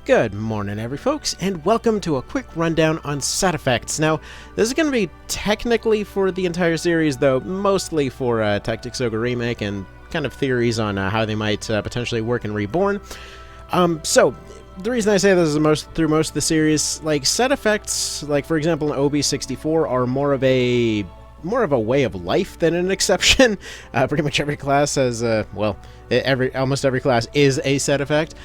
Good morning, folks, and welcome to a quick rundown on set effects. Now, this is going to be technically for the entire series, though mostly for Tactics Ogre Remake and kind of theories on how they might potentially work in Reborn. So, the reason I say this is through most of the series, like, set effects, like, for example, in OB64, are more of a way of life than an exception. Pretty much every class has, almost every class is a set effect.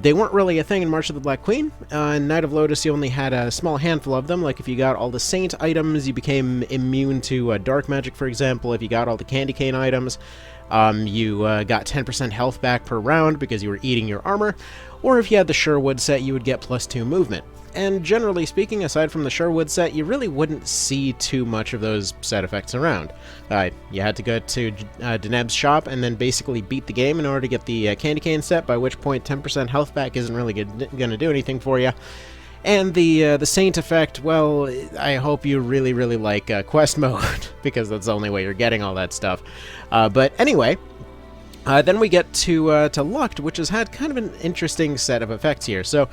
They weren't really a thing in March of the Black Queen. In Night of Lotus, you only had a small handful of them. Like, if you got all the Saint items, you became immune to dark magic, for example. If you got all the Candy Cane items, you got 10% health back per round because you were eating your armor. Or if you had the Sherwood set, you would get +2 movement. And generally speaking, aside from the Sherwood set, you really wouldn't see too much of those set effects around. You had to go to Deneb's shop and then basically beat the game in order to get the Candy Cane set, by which point 10% health back isn't really going to do anything for you. And the Saint effect, well, I hope you really like quest mode, because that's the only way you're getting all that stuff. But anyway, then we get to Lucked, which has had kind of an interesting set of effects here. So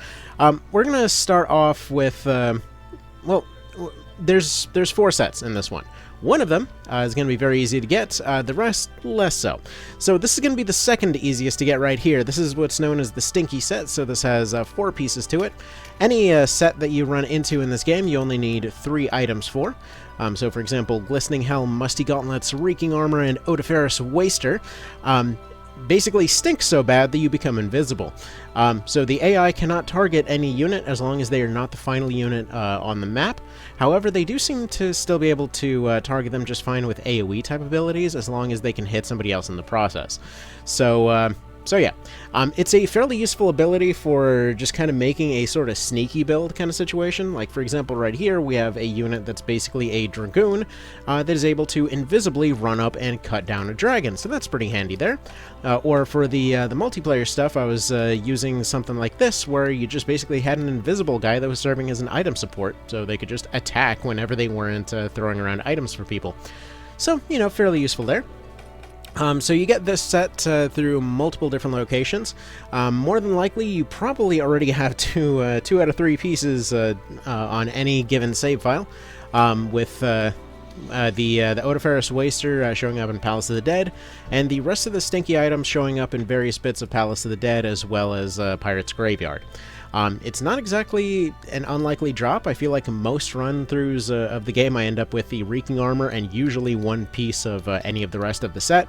we're going to start off with, there's 4 sets in this one. One of them is going to be very easy to get, the rest less so. So this is going to be the second easiest to get right here. This is what's known as the Stinky Set, so this has 4 pieces to it. Any set that you run into in this game, you only need 3 items for. So for example, Glistening Helm, Musty Gauntlets, Reeking Armor, and Odiferous Waster basically stink so bad that you become invisible. So the AI cannot target any unit as long as they are not the final unit on the map. However, they do seem to still be able to target them just fine with AoE type abilities as long as they can hit somebody else in the process. So yeah, it's a fairly useful ability for just kind of making a sort of sneaky build kind of situation. Like, for example, right here, we have a unit that's basically a Dragoon that is able to invisibly run up and cut down a dragon, so that's pretty handy there. Or for the multiplayer stuff, I was using something like this, where you just basically had an invisible guy that was serving as an item support, so they could just attack whenever they weren't throwing around items for people. So, you know, fairly useful there. So you get this set through multiple different locations. More than likely, you probably already have 2 out of 3 pieces on any given save file, with the Odiferous Waster showing up in Palace of the Dead, and the rest of the stinky items showing up in various bits of Palace of the Dead, as well as Pirate's Graveyard. It's not exactly an unlikely drop. I feel like most run-throughs of the game I end up with the Reeking Armor and usually 1 piece of any of the rest of the set.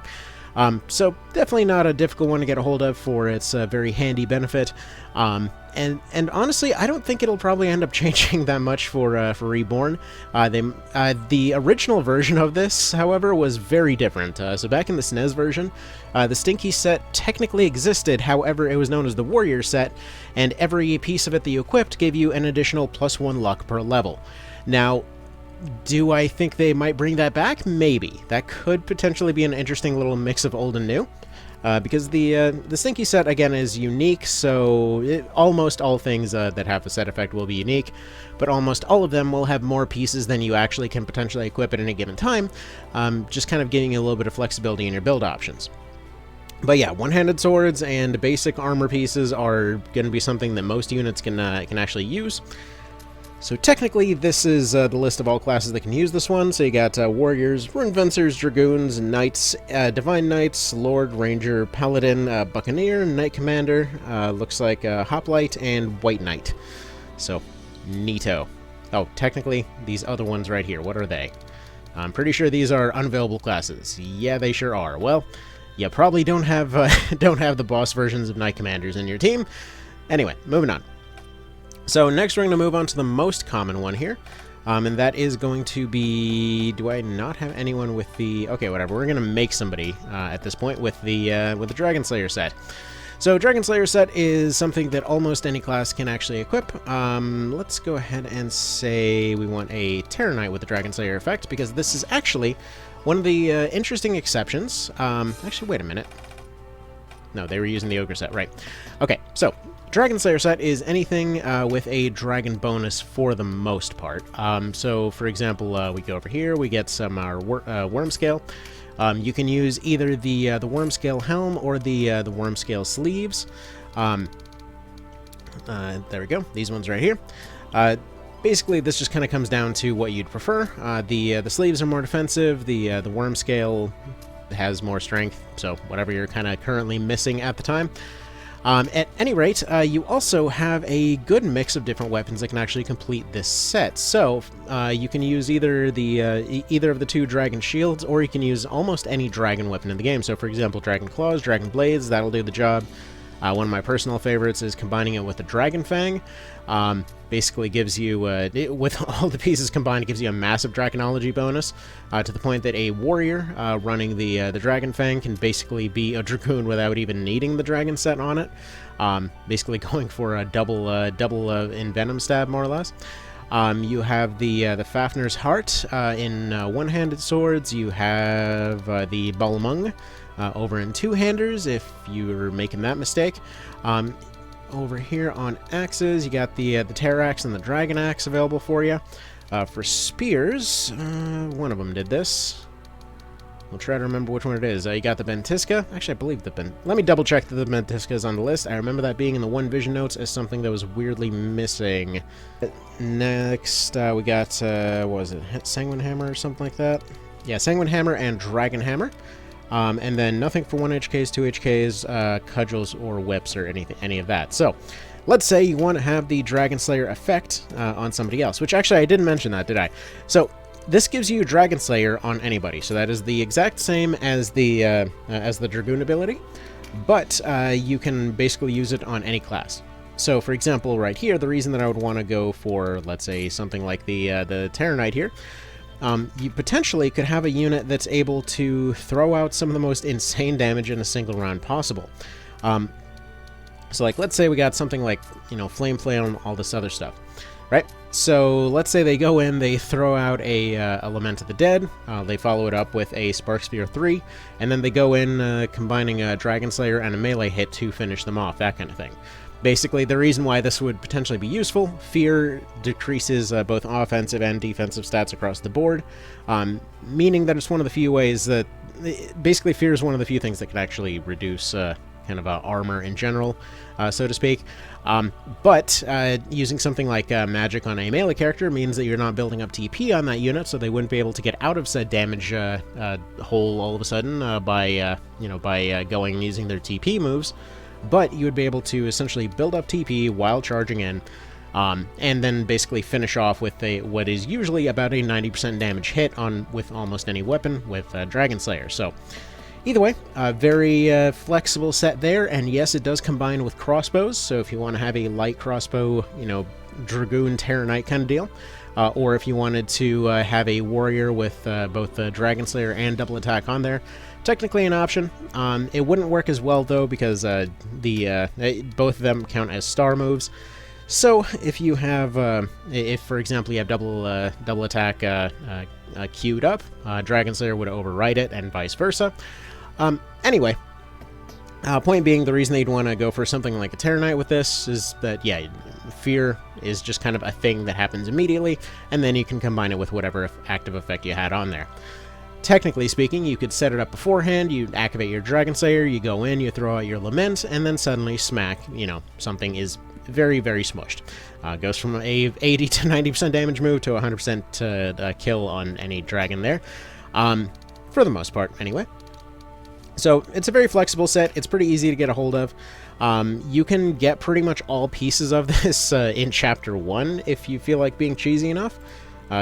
So definitely not a difficult one to get a hold of for its very handy benefit. And honestly, I don't think it'll probably end up changing that much for Reborn. The original version of this, however, was very different. So back in the SNES version, the Stinky Set technically existed, however, it was known as the Warrior Set, and every piece of it that you equipped gave you an additional +1 luck per level. Now, do I think they might bring that back? Maybe. That could potentially be an interesting little mix of old and new. Because the Stinky Set, again, is unique, so almost all things that have a set effect will be unique, but almost all of them will have more pieces than you actually can potentially equip at any given time, just kind of giving you a little bit of flexibility in your build options. But yeah, one-handed swords and basic armor pieces are going to be something that most units can actually use. So technically, this is the list of all classes that can use this one. So you got Warriors, Runefencers, Dragoons, Knights, Divine Knights, Lord, Ranger, Paladin, Buccaneer, Knight Commander, looks like Hoplite, and White Knight. So, neato. Oh, technically, these other ones right here, what are they? I'm pretty sure these are unavailable classes. Yeah, they sure are. Well, you probably don't have the boss versions of Knight Commanders in your team. Anyway, moving on. So next we're going to move on to the most common one here, and that is going to be, do I not have anyone with the, okay, whatever, we're going to make somebody at this point with the Dragon Slayer set. So Dragon Slayer set is something that almost any class can actually equip. Let's go ahead and say we want a Terror Knight with the Dragon Slayer effect, because this is actually one of the interesting exceptions. Actually, wait a minute. No, they were using the Ogre set, right. Okay, so Dragon Slayer set is anything with a dragon bonus for the most part. So, for example, we go over here, we get some worm scale. You can use either the worm scale helm or the worm scale sleeves. There we go. These ones right here. Basically, this just kind of comes down to what you'd prefer. The sleeves are more defensive. The worm scale has more strength. So whatever you're kind of currently missing at the time. At any rate, you also have a good mix of different weapons that can actually complete this set. So you can use either of the two dragon shields, or you can use almost any dragon weapon in the game. So for example, dragon claws, dragon blades, that'll do the job. One of my personal favorites is combining it with the dragon fang. Basically gives you, with all the pieces combined, it gives you a massive dragonology bonus, to the point that a warrior running the dragon fang can basically be a dragoon without even needing the dragon set on it. Basically going for a double envenom stab, more or less. You have the Fafnir's Heart in one-handed swords. You have the Balmung over in two-handers, if you're making that mistake. Over here on axes, you got the Terror Axe and the Dragon Axe available for you. For spears, one of them did this. We'll try to remember which one it is. You got the Ventisca. Actually, I believe let me double check that the Ventisca is on the list. I remember that being in the One Vision notes as something that was weirdly missing. Next, we got, what was it? Sanguine Hammer or something like that? Yeah, Sanguine Hammer and Dragon Hammer. And then nothing for 1 HKs, 2 HKs, cudgels, or whips, or any of that. So, let's say you want to have the Dragon Slayer effect on somebody else, which actually I didn't mention that, did I? So, this gives you Dragon Slayer on anybody. So that is the exact same as the Dragoon ability, but you can basically use it on any class. So, for example, right here, the reason that I would want to go for, let's say, something like the Terror Knight here. You potentially could have a unit that's able to throw out some of the most insane damage in a single round possible. So, like, let's say we got something like, Flame Flail and all this other stuff, right? So, let's say they go in, they throw out a Lament of the Dead, they follow it up with a Spark Spear 3, and then they go in combining a Dragon Slayer and a melee hit to finish them off, that kind of thing. Basically, the reason why this would potentially be useful, Fear decreases both offensive and defensive stats across the board, meaning that it's one of the few ways that... Basically, Fear is one of the few things that can actually reduce kind of armor in general, so to speak. But using something like magic on a melee character means that you're not building up TP on that unit, so they wouldn't be able to get out of said damage hole all of a sudden by going and using their TP moves. But you would be able to essentially build up TP while charging in, and then basically finish off with what is usually about a 90% damage hit with almost any weapon with Dragon Slayer. So, either way, a very flexible set there, and yes, it does combine with crossbows, so if you want to have a light crossbow, Dragoon Terror Knight kind of deal, or if you wanted to have a warrior with both Dragon Slayer and double attack on there, technically an option. It wouldn't work as well, though, because both of them count as star moves. So if you have, for example, you have double attack queued up, Dragon Slayer would override it, and vice versa. Anyway, point being, the reason they'd want to go for something like a Terror Knight with this is that, yeah, Fear is just kind of a thing that happens immediately, and then you can combine it with whatever active effect you had on there. Technically speaking, you could set it up beforehand, you activate your Dragon Slayer, you go in, you throw out your Lament, and then suddenly, smack, something is very, very smushed. Goes from a 80 to 90% damage move to 100% kill on any dragon there. For the most part, anyway. So, it's a very flexible set, it's pretty easy to get a hold of. You can get pretty much all pieces of this in Chapter 1 if you feel like being cheesy enough.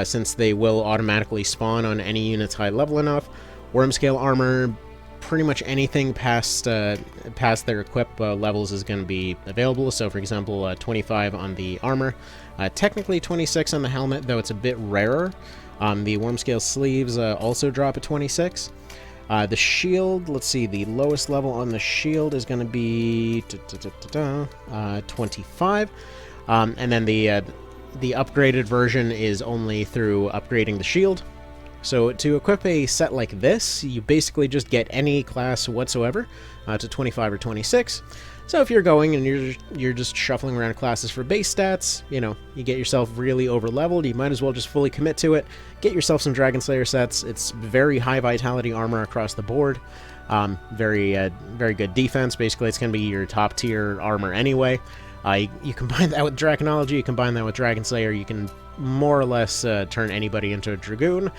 Since they will automatically spawn on any units high level enough. Worm scale armor, pretty much anything past their equip levels is going to be available. So, for example, 25 on the armor, technically 26 on the helmet, though it's a bit rarer. The worm scale sleeves also drop at 26. The shield, let's see, the lowest level on the shield is going to be 25, and then the upgraded version is only through upgrading the shield. So to equip a set like this, you basically just get any class whatsoever to 25 or 26. So if you're going and you're just shuffling around classes for base stats, you get yourself really over-leveled, you might as well just fully commit to it. Get yourself some Dragon Slayer sets. It's very high vitality armor across the board. Very good defense. Basically, it's going to be your top tier armor anyway. You combine that with Draconology, you combine that with Dragon Slayer, you can more or less turn anybody into a Dragoon.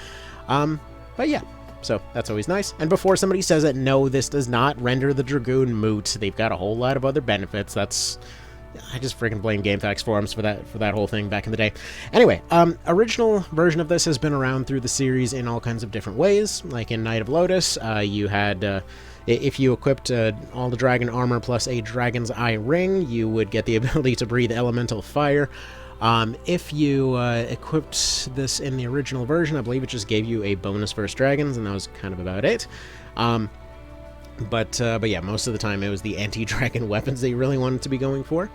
But yeah, so that's always nice. And before somebody says it, no, this does not render the Dragoon moot. They've got a whole lot of other benefits. I just freaking blame GameFAQs forums for that whole thing back in the day. Anyway, original version of this has been around through the series in all kinds of different ways. Like in Knight of Lotus, you had... if you equipped all the dragon armor plus a Dragon's Eye ring, you would get the ability to breathe elemental fire. If you equipped this in the original version, I believe it just gave you a bonus versus dragons, and that was kind of about it. But yeah, most of the time it was the anti-dragon weapons that you really wanted to be going for.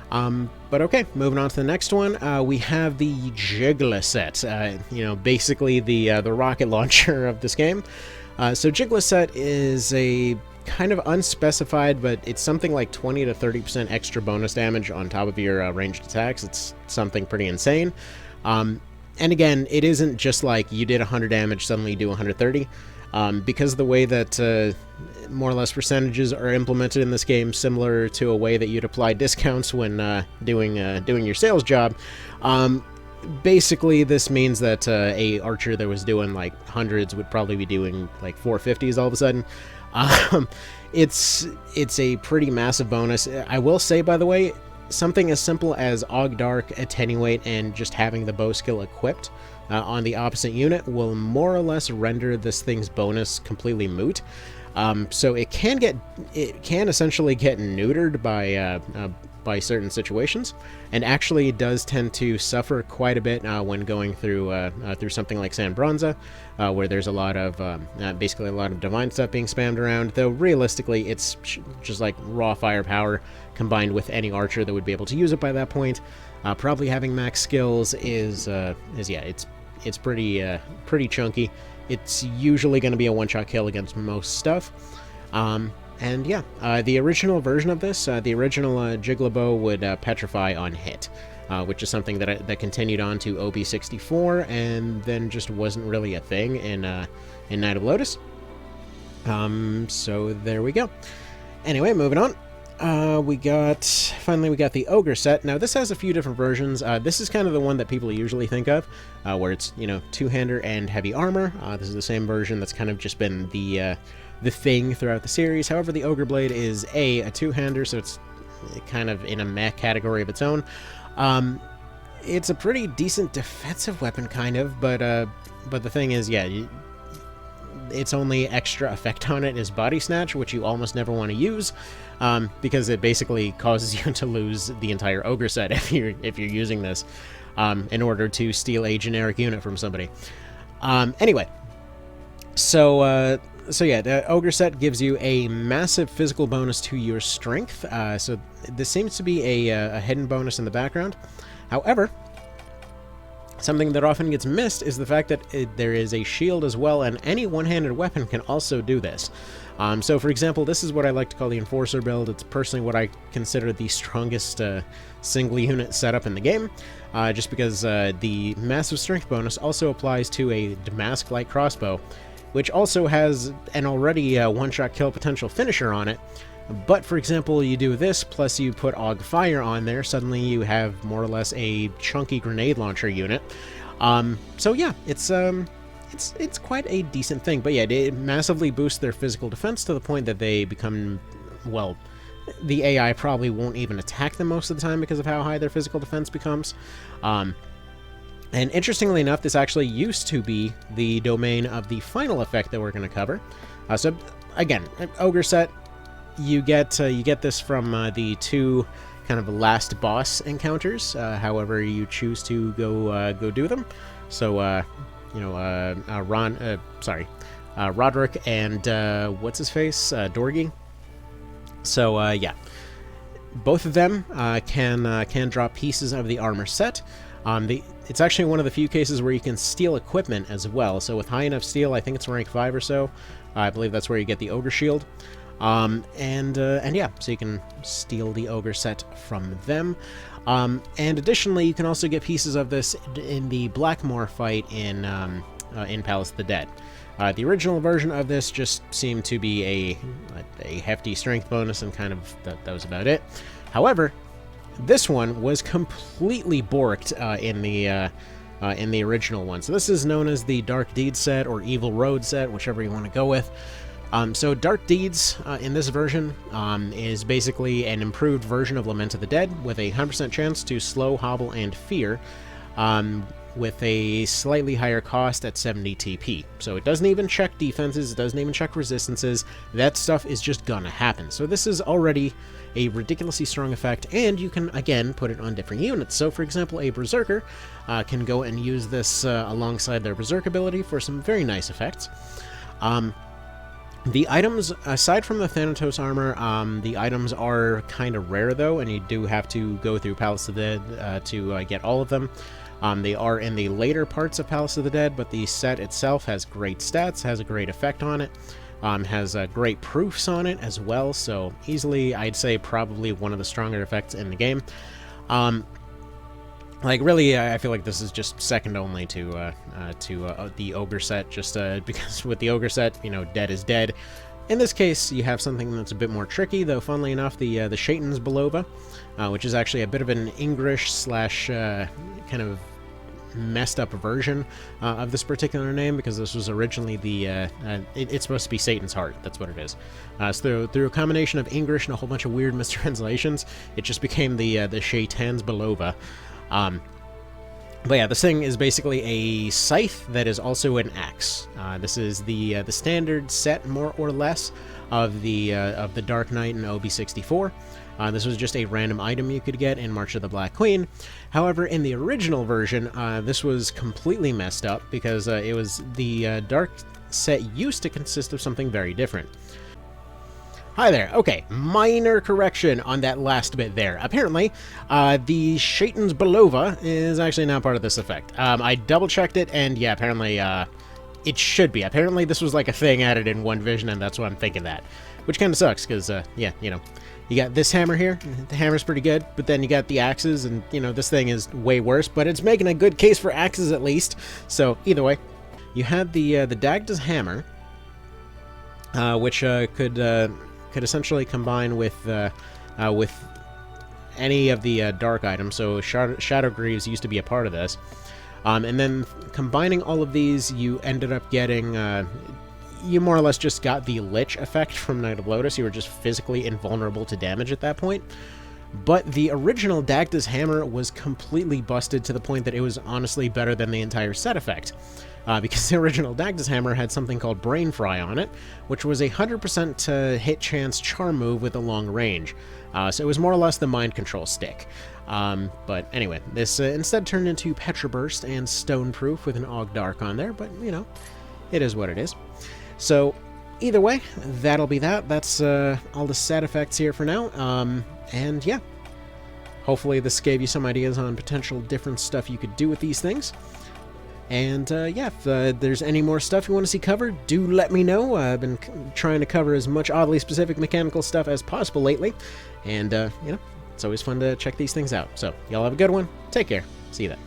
But okay, moving on to the next one, we have the Jiggler Set. Basically the rocket launcher of this game. So Jiggler Set is a kind of unspecified, but it's something like 20 to 30% extra bonus damage on top of your ranged attacks. It's something pretty insane. And again, it isn't just like you did 100 damage, suddenly you do 130. Because of the way that more or less percentages are implemented in this game, similar to a way that you'd apply discounts when doing your sales job, basically this means that a archer that was doing like hundreds would probably be doing like 450s all of a sudden. It's a pretty massive bonus. I will say, by the way, something as simple as Og Dark, Attenuate, and just having the bow skill equipped on the opposite unit will more or less render this thing's bonus completely moot. So it can essentially get neutered by certain situations, and actually does tend to suffer quite a bit when going through something like San Bronza, where there's a lot of basically a lot of divine stuff being spammed around. Though realistically, it's just like raw firepower combined with any archer that would be able to use it by that point. Probably having max skills is it's pretty chunky. It's usually going to be a one-shot kill against most stuff. And yeah, the original version of this, the original Jiggler bow would petrify on hit, which is something that continued on to OB64, and then just wasn't really a thing in Knight of Lotus. So there we go. Anyway, moving on. Finally we got the Ogre Set. Now this has a few different versions. This is kind of the one that people usually think of, where it's, two-hander and heavy armor. This is the same version that's kind of just been the thing throughout the series. However, the Ogre Blade is a two-hander, so it's kind of in a mech category of its own. It's a pretty decent defensive weapon, kind of, but the thing is, yeah, its only extra effect on it is Body Snatch, which you almost never want to use, because it basically causes you to lose the entire Ogre Set if you're using this in order to steal a generic unit from somebody. Anyway, so yeah, the Ogre Set gives you a massive physical bonus to your strength. So this seems to be a hidden bonus in the background. However, something that often gets missed is the fact that there is a shield as well, and any one-handed weapon can also do this. So for example, this is what I like to call the Enforcer build. It's personally what I consider the strongest single unit setup in the game, just because the massive strength bonus also applies to a Damask Light Crossbow, which also has an already one-shot kill potential finisher on it. But for example, you do this, plus you put Og Fire on there, suddenly you have more or less a chunky grenade launcher unit. So yeah, it's quite a decent thing. But yeah, it massively boosts their physical defense to the point that they become, well, the AI probably won't even attack them most of the time because of how high their physical defense becomes. And interestingly enough, this actually used to be the domain of the final effect that we're going to cover. So again, Ogre Set, you get this from the two kind of last boss encounters, however you choose to go do them. So Roderick and what's his face, Dorgy. So yeah, both of them can drop pieces of the armor set. It's actually one of the few cases where you can steal equipment as well. So with high enough steal, I think it's rank 5 or so. I believe that's where you get the Ogre Shield. And yeah, so you can steal the Ogre Set from them. And additionally, you can also get pieces of this in the Blackmoor fight in Palace of the Dead. The original version of this just seemed to be a hefty strength bonus, and kind of that was about it. However, this one was completely borked in the original one. So this is known as the Dark Deeds set or Evil Road set, whichever you want to go with. So Dark Deeds in this version is basically an improved version of Lament of the Dead with a 100% chance to slow, hobble, and fear, with a slightly higher cost at 70 TP. So it doesn't even check defenses, it doesn't even check resistances, that stuff is just gonna happen. So this is already a ridiculously strong effect, and you can, again, put it on different units. So for example, a Berserker can go and use this alongside their Berserk ability for some very nice effects. The items, aside from the Thanatos armor, the items are kind of rare though, and you do have to go through Palace of the Dead to get all of them. They are in the later parts of Palace of the Dead, but the set itself has great stats, has a great effect on it, has great proofs on it as well, so easily, I'd say, probably one of the stronger effects in the game. Like, really, I feel like this is just second only to the Ogre Set, just because with the Ogre Set, you know, dead is dead. In this case, you have something that's a bit more tricky, though funnily enough, the Shaitan's Belova, which is actually a bit of an English slash kind of messed up version of this particular name, because this was originally the it's supposed to be Satan's Heart. That's what it is. So through a combination of English and a whole bunch of weird mistranslations, it just became the Shaitan's Belova. But yeah, this thing is basically a scythe that is also an axe. This is the standard set, more or less, of the Dark Knight and OB64. This was just a random item you could get in March of the Black Queen. However, in the original version, this was completely messed up because it was the Dark Set used to consist of something very different. Hi there. Okay, minor correction on that last bit there. Apparently, the Shaitan's Belova is actually not part of this effect. I double-checked it, and yeah, apparently it should be. Apparently this was like a thing added in one vision, and that's why I'm thinking that. Which kind of sucks, because, yeah, you know, you got this hammer here. The hammer's pretty good, but then you got the axes, and, you know, this thing is way worse, but it's making a good case for axes at least. So, either way, you had the Dagda's hammer, which could essentially combine with any of the dark items. So Shadow Greaves used to be a part of this. And then combining all of these, you ended up getting... you more or less just got the Lich effect from Knight of Lotus. You were just physically invulnerable to damage at that point. But the original Dagda's hammer was completely busted to the point that it was honestly better than the entire set effect. Because the original Dagda's hammer had something called Brain Fry on it, which was a 100% hit chance charm move with a long range. So it was more or less the mind control stick. But anyway, this instead turned into Petra Burst and Stone Proof with an Og Dark on there, but, you know, it is what it is. So, either way, that'll be that. That's all the set effects here for now. And yeah, hopefully this gave you some ideas on potential different stuff you could do with these things. And yeah, if there's any more stuff you want to see covered, do let me know. I've been trying to cover as much oddly specific mechanical stuff as possible lately. And, you know, it's always fun to check these things out. So, y'all have a good one. Take care. See you then.